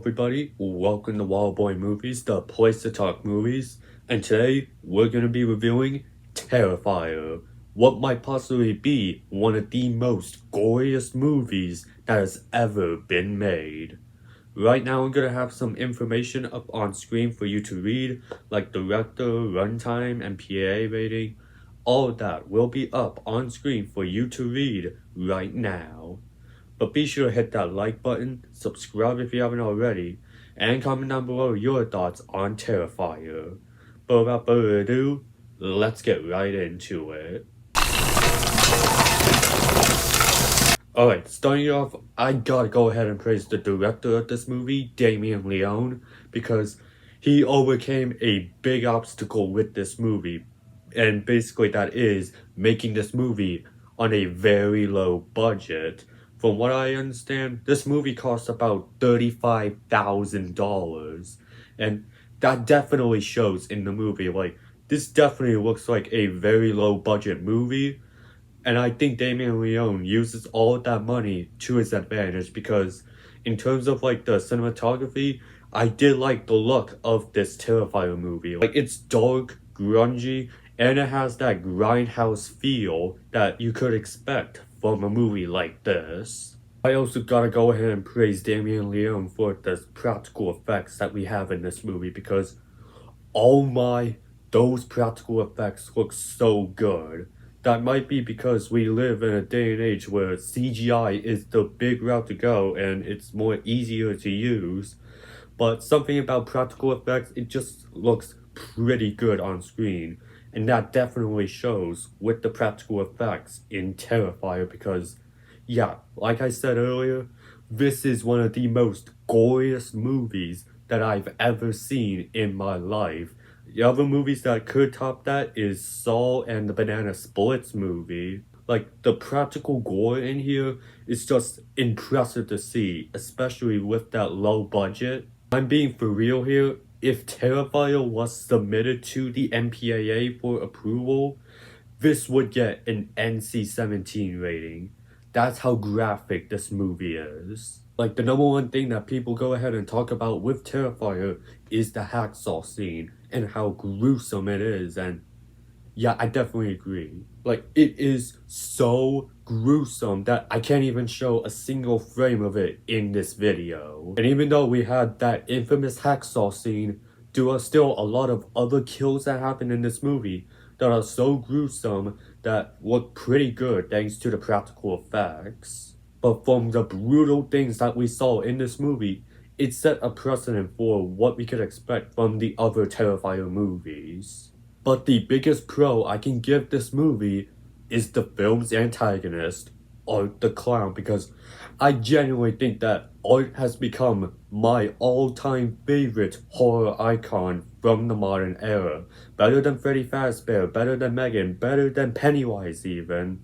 everybody, welcome to Wild Boy Movies, the place to talk movies, and today we're going to be reviewing Terrifier, what might possibly be one of the most goriest movies that has ever been made. Right now I'm going to have some information up on screen for you to read, like director, runtime, and PA rating. All of that will be up on screen for you to read right now. But be sure to hit that like button, subscribe if you haven't already, and comment down below your thoughts on Terrifier. But without further ado, let's get right into it. Alright, starting off, I gotta go ahead and praise the director of this movie, Damien Leone, because he overcame a big obstacle with this movie, and basically that is making this movie on a very low budget. From what I understand, this movie cost about $35,000, and that definitely shows in the movie. Like, this definitely looks like a very low budget movie, and I think Damien Leone uses all of that money to his advantage because in terms of like the cinematography, I did like the look of this Terrifier movie. Like, it's dark, grungy, and it has that grindhouse feel that you could expect from a movie like this. I also gotta go ahead and praise Damien Leone for the practical effects that we have in this movie because, oh my, those practical effects look so good. That might be because we live in a day and age where CGI is the big route to go and it's more easier to use. But something about practical effects, it just looks pretty good on screen. And that definitely shows with the practical effects in Terrifier because, yeah, like I said earlier, this is one of the most goriest movies that I've ever seen in my life. The other movies that could top that is Saw and the Banana Splits movie. Like, the practical gore in here is just impressive to see, especially with that low budget. I'm being for real here. If Terrifier was submitted to the MPAA for approval, this would get an NC-17 rating. That's how graphic this movie is. Like, the number one thing that people go ahead and talk about with Terrifier is the hacksaw scene and how gruesome it is, and yeah, I definitely agree. Like, it is so gruesome that I can't even show a single frame of it in this video. And even though we had that infamous hacksaw scene, there are still a lot of other kills that happen in this movie that are so gruesome that look pretty good thanks to the practical effects. But from the brutal things that we saw in this movie, it set a precedent for what we could expect from the other Terrifier movies. But the biggest pro I can give this movie is the film's antagonist, Art the Clown, because I genuinely think that Art has become my all-time favorite horror icon from the modern era. Better than Freddy Fazbear, better than Megan, better than Pennywise even.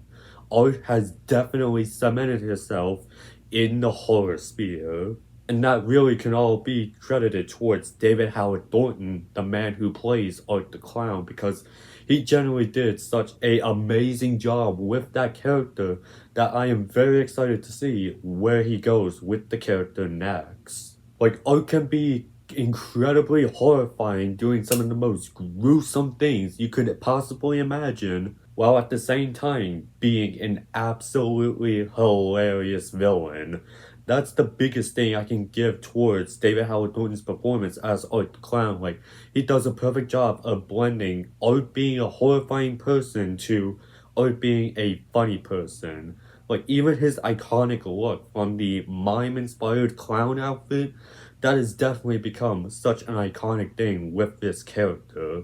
Art has definitely cemented himself in the horror sphere. And that really can all be credited towards David Howard Thornton, the man who plays Art the Clown, because he generally did such an amazing job with that character that I am very excited to see where he goes with the character next. Like, Art can be incredibly horrifying, doing some of the most gruesome things you could possibly imagine, while at the same time being an absolutely hilarious villain. That's the biggest thing I can give towards David Howard Thornton's performance as Art the Clown. Like, he does a perfect job of blending Art being a horrifying person to Art being a funny person. Like, even his iconic look from the mime-inspired clown outfit, that has definitely become such an iconic thing with this character.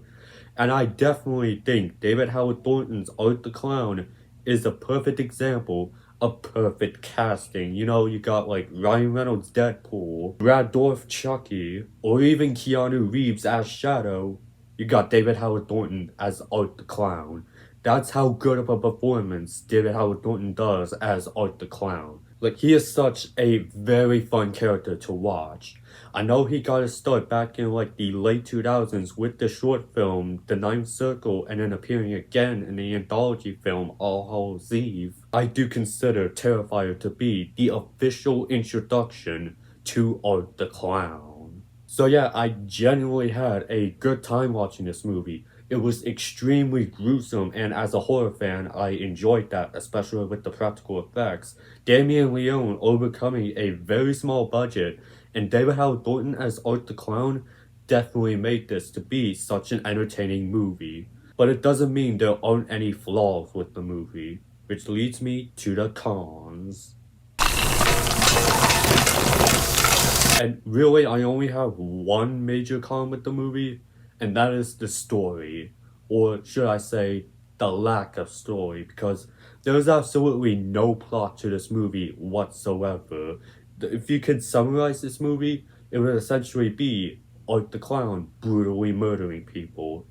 And I definitely think David Howard Thornton's Art the Clown is a perfect example of perfect casting. You know, you got like Ryan Reynolds Deadpool, Brad Dourif Chucky, or even Keanu Reeves as Shadow. You got David Howard Thornton as Art the Clown. That's how good of a performance David Howard Thornton does as Art the Clown. Like, he is such a very fun character to watch. I know he got his start back in like the late 2000s with the short film The Ninth Circle and then appearing again in the anthology film All Hallows Eve. I do consider Terrifier to be the official introduction to Art the Clown. So yeah, I genuinely had a good time watching this movie. It was extremely gruesome, and as a horror fan, I enjoyed that, especially with the practical effects. Damien Leone overcoming a very small budget, and David Howard Thornton as Art the Clown definitely made this to be such an entertaining movie. But it doesn't mean there aren't any flaws with the movie, which leads me to the cons. And really, I only have one major con with the movie, and that is the story. Or should I say, the lack of story, because there's absolutely no plot to this movie whatsoever. If you could summarize this movie, it would essentially be Art the Clown brutally murdering people.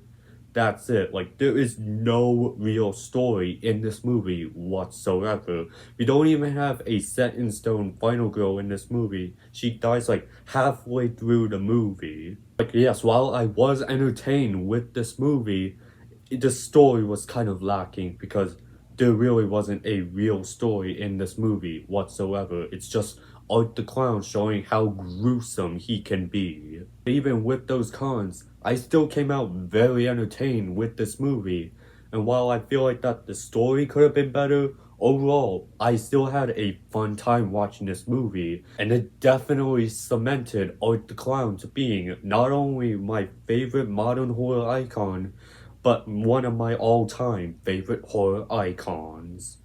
That's it. Like, there is no real story in this movie whatsoever. We don't even have a set in stone final girl in this movie. She dies like halfway through the movie. Like, yes, while I was entertained with this movie, the story was kind of lacking because there really wasn't a real story in this movie whatsoever. It's just Art the Clown showing how gruesome he can be. Even with those cons, I still came out very entertained with this movie. And while I feel like that the story could have been better, overall, I still had a fun time watching this movie. And it definitely cemented Art the Clown to being not only my favorite modern horror icon, but one of my all-time favorite horror icons.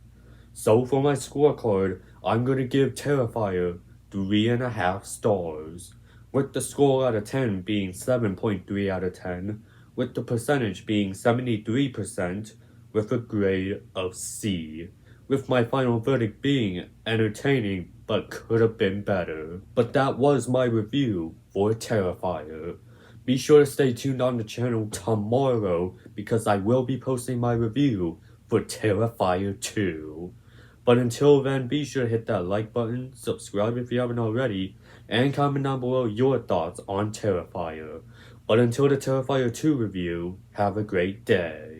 So for my scorecard, I'm gonna give Terrifier 3.5 stars, with the score out of 10 being 7.3 out of 10, with the percentage being 73%, with a grade of C, with my final verdict being entertaining but could have been better. But that was my review for Terrifier. Be sure to stay tuned on the channel tomorrow because I will be posting my review for Terrifier 2. But until then, be sure to hit that like button, subscribe if you haven't already, and comment down below your thoughts on Terrifier. But until the Terrifier 2 review, have a great day.